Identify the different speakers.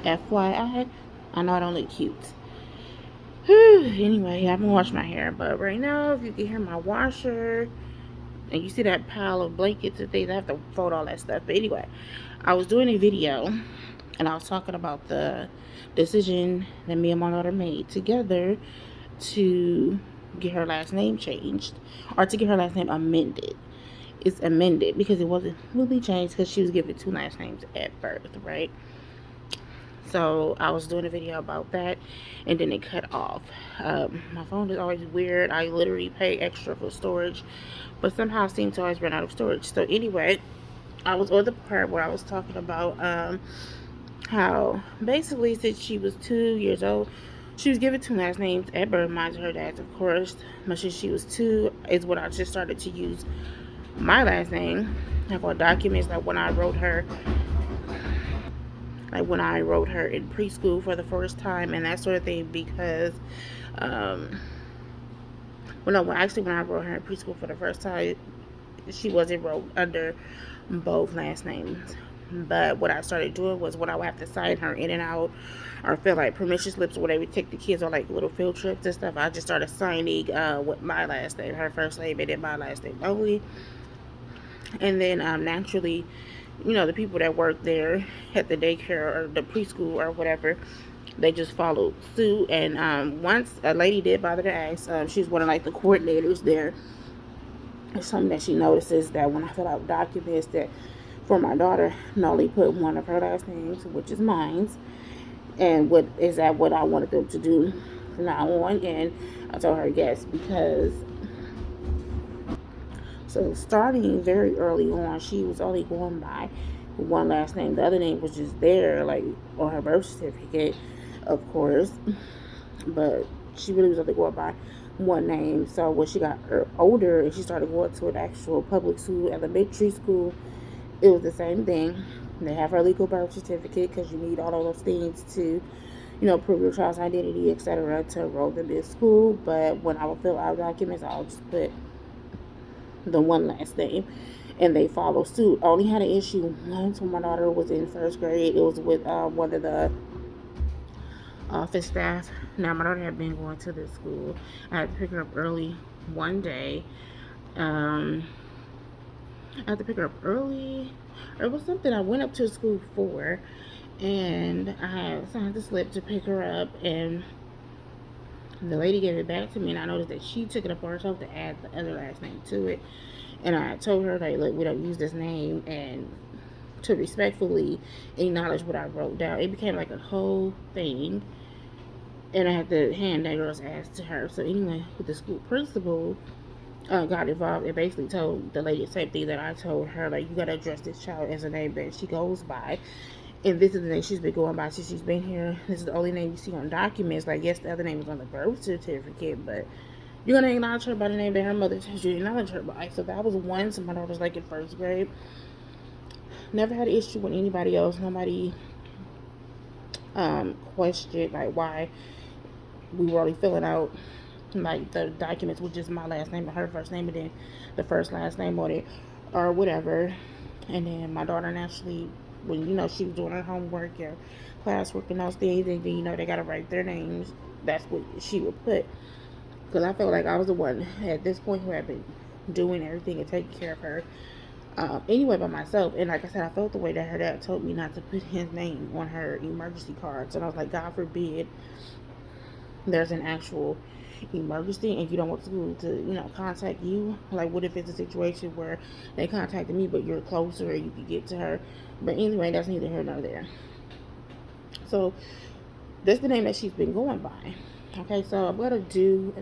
Speaker 1: FYI. I know I don't look cute. Anyway, I've been washing my hair, but right now, if you can hear my washer, and you see that pile of blankets and things, I have to fold all that stuff. But anyway, I was doing a video, and I was talking about the decision that me and my daughter made together to get her last name changed, or to get her last name amended. It's amended because it wasn't really changed because she was given two last names at birth, right? So I was doing a video about that, and then it cut off. My phone is always weird. I literally pay extra for storage, but somehow I seem to always run out of storage. So anyway, I was on the part where I was talking about how basically since she was 2 years old, she was given two last names at birth, mine her dad's, of course. But since she was 2 is when I just started to use my last name, like on documents, when I wrote her in preschool for the first time and that sort of thing, because when I wrote her in preschool for the first time, she wasn't wrote under both last names. But what I started doing was when I would have to sign her in and out or fill like permission slips or whatever, take the kids on like little field trips and stuff, I just started signing with my last name, her first name, and then my last name only. And then naturally, the people that work there at the daycare or the preschool or whatever, they just followed suit. And once a lady did bother to ask, she's one of like the coordinators there. It's something that she notices that when I fill out documents that for my daughter, I only put one of her last names, which is mine's. And what is that what I wanted them to do from now on? And I told her yes, because so starting very early on, she was only going by one last name. The other name was just there, like on her birth certificate, of course. But she really was only going by one name. So when she got older and she started going to an actual public school, elementary school, it was the same thing. They have her legal birth certificate because you need all of those things to, prove your child's identity, etc., to enroll them in school. But when I would fill out documents, I'll just put the one last name, and they follow suit. I only had an issue once when my daughter was in first grade. It was with one of the office staff. Now my daughter had been going to this school. I had to pick her up early one day. I had to pick her up early. It was something I went up to school for, and I had signed the slip to pick her up, and the lady gave it back to me, and I noticed that she took it upon herself to add the other last name to it. And I told her, like, look, we don't use this name, and to respectfully acknowledge what I wrote down. It became like a whole thing, and I had to hand that girl's ass to her. So anyway, with the school principal got involved and basically told the lady the same thing that I told her, like, you got to address this child as a name that she goes by. And this is the name she's been going by since she's been here. This is the only name you see on documents. Like, yes, the other name is on the birth certificate, but you're going to acknowledge her by the name that her mother tells you to acknowledge her by. So that was one. So my daughter was like in first grade. Never had an issue with anybody else. Nobody questioned, like, why we were only filling out, like, the documents with just my last name and her first name, and then the first last name on it, or whatever. And then my daughter naturally, when she was doing her homework or classwork and those things, and then they gotta write their names. That's what she would put. Because I felt like I was the one at this point who had been doing everything and taking care of her anyway by myself. And like I said, I felt the way that her dad told me not to put his name on her emergency cards. And I was like, God forbid there's an actual emergency and you don't want school to contact you. Like, what if it's a situation where they contacted me but you're closer and you can get to her? But anyway, that's neither here nor there. So that's the name that she's been going by. Okay, so I'm gonna do the